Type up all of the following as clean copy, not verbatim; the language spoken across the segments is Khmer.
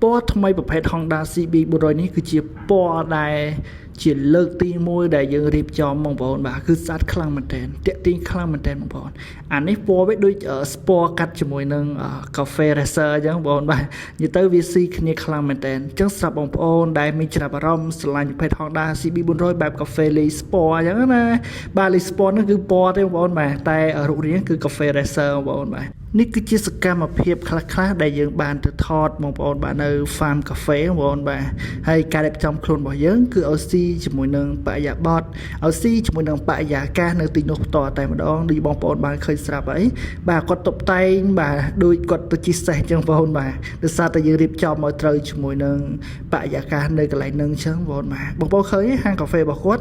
ពណ៌ថ្មីប្រភេទ Honda CB 400នេះគឺជាពណ៌ដែលជាលើកទី1ដែលយើងរៀបចំបងប្អូនបាទគឺស្អាតខ្លាំងមែនទែនតាក់ទាញខ្លាំងមែនទែនបងប្អូនអានេះពណ៌វាដូចស្ពណ៌កាត់ជាមួយនឹង Cafe Racer អញ្ចឹងបងប្អូនបាទនិយាយទៅវាស៊ីគ្នាខ្លាំងមែនទែនអញ្ចឹងសម្រាប់បងប្អូនដែលមានចំណាប់អារម្មណ៍ស្រឡាញ់ប្រភេទ Honda CB 400បែប Cafe Lay Sport អញ្ចឹងណាបាទ Lay Sport ហ្នឹងគឺពណ៌ទេបងប្អូនបាទតែរូបរាងគឺ Cafe Racer បងប្អូនបាទនេះគឺជាសកម្មភាពខ្លះៗដែលយើងបានទៅថតបងប្អូនបាទនៅ Farm Cafe បងប្អូនបាទហើយការរៀបចំខ្លួនរបស់យើងគឺឲ្យស៊ីជាមួយនឹងបរិយាបទឲ្យស៊ីជាមួយនឹងបរិយាកាសនៅទីនោះផ្ទាល់តែម្ដងដូចបងប្អូនបានឃើញស្រាប់ហើយបាទគាត់តុបតែងបាទដូចគាត់ទៅជិះសេះអញ្ចឹងបងប្អូនបាទដោយសារតែយើងរៀបចំឲ្យត្រូវជាមួយនឹងបរិយាកាសនៅកន្លែងហ្នឹងអញ្ចឹងបងប្អូនបាទបងប្អូនឃើញហាងកាហ្វេរបស់គា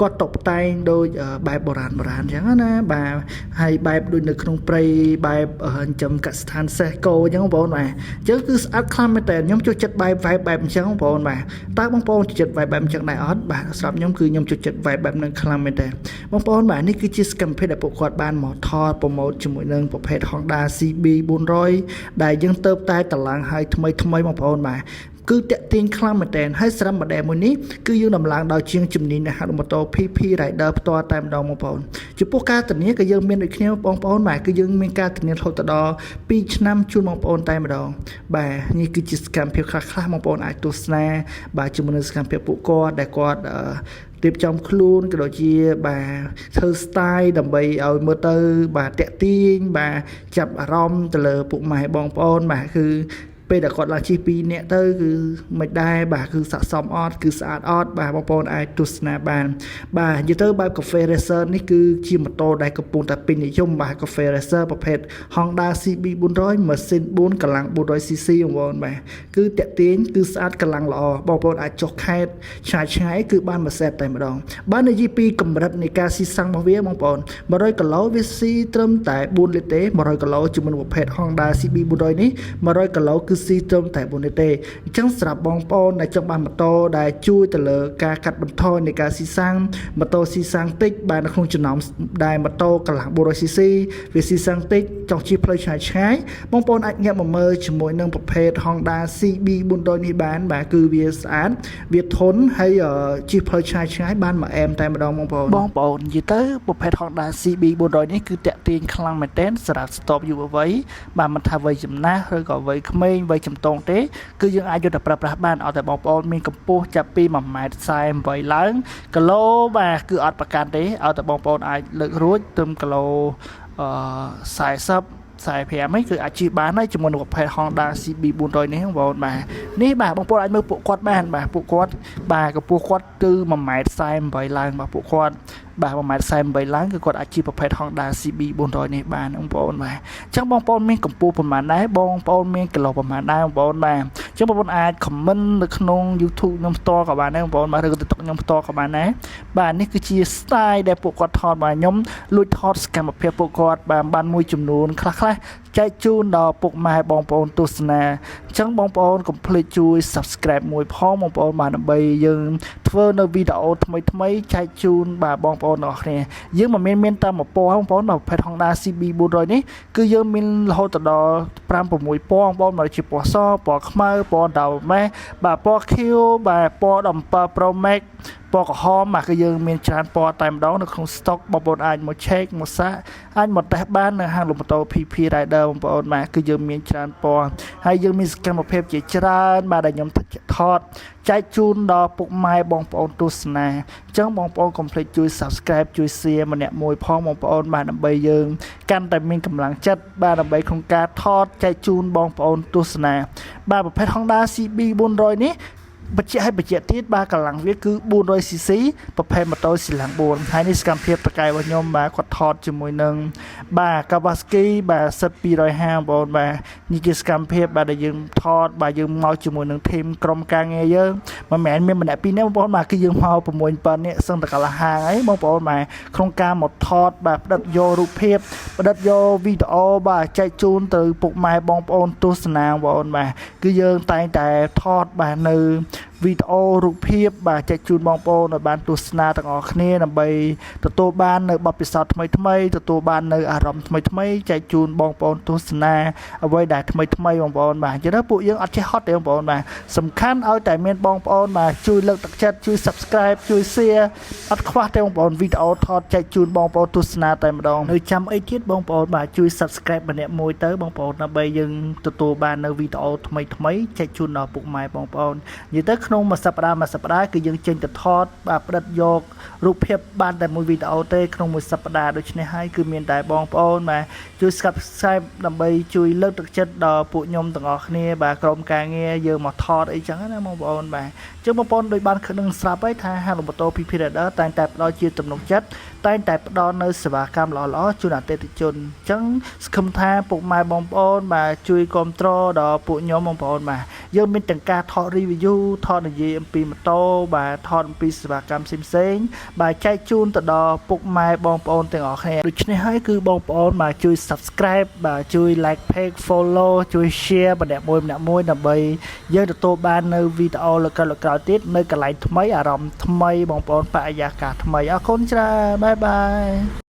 ត់តុបតែងដូចបែបបុរាណអញ្ចឹងណាបាទហើយបែបដូចនៅក្នុងព្រៃបែបចិញ្ចឹមកសិដ្ឋានសេះគោអញ្ចឹងបងប្អូនបាទអញ្ចឹងគឺស្អាតខ្លាំងមែនតើខ្ញុំចូលចិត្តបែបអញ្ចឹងបងប្អូនបាទតើបងប្អូនចូលចិត្តបែបអញ្ចឹងដែរអត់បាទសម្រាប់ខ្ញុំគឺខ្ញុំចូលចិត្តបែបហ្នឹងខ្លាំងមែនតើបងប្អូនបាទនេះគឺជាសកម្មភាពដែលពួកគាត់បានមកថតប្រម៉ូទជាមួយនឹងប្រភេទ Honda CB 400ដែលយើងទៅតែតឡើងឲ្យថ្មីបងប្អូនបាទគឺតាក់ទាញខ្លាំងមែនតើហើយសម្រាប់ម៉ូដែលមួយនេះគឺយើងដំឡើងដោយជាងជំនាញនៃហាត់ម៉ូតូ PP Rider ផ្ទាល់តែម្ដងបងប្អូនចំពោះការធានាក៏យើងមានដូចគ្នាបងប្អូនបាទគឺយើងមានការធានារហូតដល់2ឆ្នាំជូនបងប្អូនតែម្ដងបាទនេះគឺជាសកម្មភាពខ្លះបងប្អូនអាចទស្សនាបាទជាមួយនឹងសកម្មភាពពួកគាត់ដែលគាត់រៀបចំខ្លួនក៏ដូចជាបាទធ្វើ style ដើម្បីឲ្យមើលទៅបាទតាក់ទាញបាទចាប់អារម្មណ៍ទៅលើពុកម៉ែបងប្អូនបាទគឺពេលដែលគាត់ឡើងជិះ2នាក់ទៅគឺមិនដែរបាទគឺស័ក្តិសមអត់គឺស្អាតអត់បាទបងប្អូនអាចទស្សនាបានបាទនិយាយទៅបែប Cafe Racer នេះគឺជាម៉ូតូដែលកំពុងតែពេញនិយមបាទ Cafe Racer ប្រភេទ Honda CB 400ម៉ាស៊ីន4កម្លាំង 400cc បងប្អូនបាទគឺតាក់ទាញគឺស្អាតកម្លាំងល្អបងប្អូនអាចចុះខេត្តឆ្ងាយគឺបានមួយសេតតែម្ដងបាទនិយាយពីកម្រិតនៃការស៊ីសាំងរបស់វាបងប្អូន100គីឡូវាស៊ីត្រឹមតែ4លីត្រទេ100គីឡូជាមួយនឹងប្រភេទ Honda CB 400នេះ100គីឡូគឺស៊ីត្រឹមតែ4លីត្រទេអញ្ចឹងសម្រាប់បងប្អូនដែលចង់បានម៉ូតូដែលជួយទៅលើការកាត់បន្ថយនៃការស៊ីសាំងម៉ូតូស៊ីសាំងតិចបាទនៅក្នុងចំណោមដែលម៉ូតូកម្លាំង 400cc វាស៊ីសាំងតិចចង់ជិះផ្លូវឆ្ងាយបងប្អូនអាចងាកមកមើលជាមួយនឹងប្រភេទ Honda CB 400នេះបានបាទគឺវាស្អាតវាធន់ហើយជិះផ្លូវឆ្ងាយបានមួយអែមតែម្ដងបងប្អូននិយាយទៅប្រភេទ Honda CB 400នេះគឺតាក់ទាញខ្លាំងមែនទែនសម្រាប់ស្ទប់យុវវ័យបាទមិនថាវ័យចំណាស់ឬក៏វ័យក្មេងវ័យចំតងទេគឺយើងអាចយកទៅប្រើប្រាស់បានឲ្យតែបងប្អូនមានកម្ពស់ចាប់ពី1.48 ឡើងគីឡូបាទគឺអត់ប្រកាន់ទេឲ្យតែបងប្អូនអាចលើករួចទៅគីឡូ45នេះគឺអាចជិះបានហើយជាមួយនឹងប្រភេទ Honda CB 400នេះបងប្អូនបាទនេះបាទបងប្អូនអាចមើលពួកគាត់បានបាទពួកគាត់បាទកម្ពស់គាត់គឺ1.48 ឡើងបាទពួកគាត់បាទ1.48 ឡើងគឺគាត់អាចជិះប្រភេទ Honda CB 400នេះបានបងប្អូនបាទអញ្ចឹងបងប្អូនមានកម្ពស់ប្រហែលដែរបងប្អូនមានគីឡូប្រហែលដែរបងប្អូនបាទអញ្ចឹងបងប្អូនអាច comment នៅក្នុង YouTube ខ្ញុំផ្ទាល់ក៏បានដែរបងប្អូនបាទឬក៏ TikTok ខ្ញុំផ្ទាល់ក៏បានដែរបាទនេះគឺជា style ដែលពួកគាត់ថតបាទខ្ញុំលួចថតសកម្មភាពពួកគាត់បានមួយចំនួនខ្លះចែកជូនដល់ពុកម៉ែបងប្អូនទស្សនាអញ្ចឹងបងប្អូនកុំភ្លេចជួយ subscribe មួយផងបងប្អូនបាទដើម្បីយើងធ្វើនៅវីដេអូថ្មីចែកជូនបាទបងប្អូនទាំងអស់គ្នាយើងមិនមែនមានតែមួយពណ៌បងប្អូនបាទប្រភេទ Honda CB 400នេះគឺយើងមានរហូតដល់5-6ពណ៌បងប្អូនមកជាពណ៌សពណ៌ខ្មៅពណ៌ដៅម៉េះបាទពណ៌ខៀវបាទពណ៌17 Pro Max ពណ៌ក្រហមគឺយើងមានច្រើនពណ៌តែម្ដងនៅក្នុង stock បងប្អូនអាចមក check មកសាកអាចមកតេស្តបាននៅហាងលក់ម៉ូតូ PP Rider បងប្អូនបាទគឺយើងមានច្រើនពណ៌ហើយយើងមានសកម្មភាពជាច្រើនបាទដែលខ្ញុំថតចែកជូនដល់ពុកម៉ែបងប្អូនទស្សនាអញ្ចឹងបងប្អូនកុំភ្លេចជួយ subscribe ជួយ share ម្នាក់មួយផងបងប្អូនបាទដើម្បីយើងកាន់តែមានកម្លាំងចិត្តបាទដើម្បីក្នុងការថតចែកជូនបងប្អូនទស្សនាបាទប្រភេទ Honda CB 400នេះបញ្ជាក់ទៀតបាទកម្លាំងវាគឺ 400cc ប្រភេទម៉ូតូស៊ីឡាំង4ហើយនេះសកម្មភាពប្រកែករបស់ខ្ញុំបាទគាត់ថតជាមួយនឹងបាទ Kawasaki បាទសិត250បងបាទនេះជាសកម្មភាពបាទដែលយើងថតបាទយើងមកជាមួយនឹងធីមក្រុមការងារយើងមិនមែនមានម្នាក់ពីរនាក់បងប្អូនបាទគឺយើងមក6 7នាក់សឹងតែកន្លះហាងអីបងប្អូនបាទក្នុងការមកថតបាទផ្ដិតយករូបភាពផ្ដិតយកវីដេអូបាទចែកជូនទៅពុកម៉ែបងប្អូនទស្សនាបងប្អូនបាទគឺយើងតែងតែថតបាទនៅ វីដេអូរូបភាពបាទចែកជូនបងប្អូនឲ្យបានទស្សនាទាំងអស់គ្នាដើម្បីទទួលបាននៅបទពិសោធន៍ថ្មីទទួលបាននៅអារម្មណ៍ថ្មីចែកជូនបងប្អូនទស្សនាអ្វីដែលថ្មីបងប្អូនបាទអញ្ចឹងទៅពួកយើងអត់ចេះហត់ទេបងប្អូនបាទសំខាន់ឲ្យតែមានបងប្អូនបាទជួយលើកទឹកចិត្តជួយ Subscribe ជួយ Share អត់ខ្វះទេបងប្អូនវីដេអូថតចែកជូនបងប្អូនទស្សនាតែម្ដងនៅចាំអីទៀតបងប្អូនបាទជួយ Subscribe ម្នាក់មួយទៅបងប្អូនដើម្បីយើងទទួលបាននៅវីដេអូថ្មីចែកជូនដល់ពុកម៉ែបងប្អូននិយាយទៅក្នុងមួយសប្តាហ៍គឺយើងចេញទៅថតបាទផ្ដិតយករូបភាពបានតែមួយវីដេអូទេក្នុងមួយសប្តាហ៍ដូច្នេះហើយគឺមានតែបងប្អូនបាទជួយ Subscribe ដើម្បីជួយលើកទឹកចិត្តដល់ពួកខ្ញុំទាំងអស់គ្នាបាទក្រុមការងារយើងមកថតអីចឹងណាបងប្អូនបាទអញ្ចឹងបងប្អូនដូចបានដឹងស្រាប់ហើយថាហាងលំម៉ូតូ PP Rider តែងតែផ្ដល់ជាទំនុកចិត្តតែងតែផ្ដល់នៅសេវាកម្មល្អៗជូនអតិថិជនអញ្ចឹងសង្ឃឹមថាពុកម៉ែបងប្អូនបាទជួយគ្រប់គ្រងដល់ពួកខ្ញុំបងប្អូនបាទយើងមានទាំងការថត review ថតនិយាយអំពីម៉ូតូបាទថតអំពីសេវាកម្មផ្សេងបាទចែកជូនទៅដល់ពុកម៉ែបងប្អូនទាំងអស់គ្នាដូច្នេះហើយគឺបងប្អូនបាទជួយ Subscribe បាទជួយ Like Page Follow ជួយ Share ម្នាក់មួយដើម្បីយើងទទួលបាននៅវីដេអូលើក្រោយទៀតនៅកន្លែងថ្មីអារម្មណ៍ថ្មីបងប្អូនបរិយាកាសថ្មីអរគុណច្រើនបាយបាយ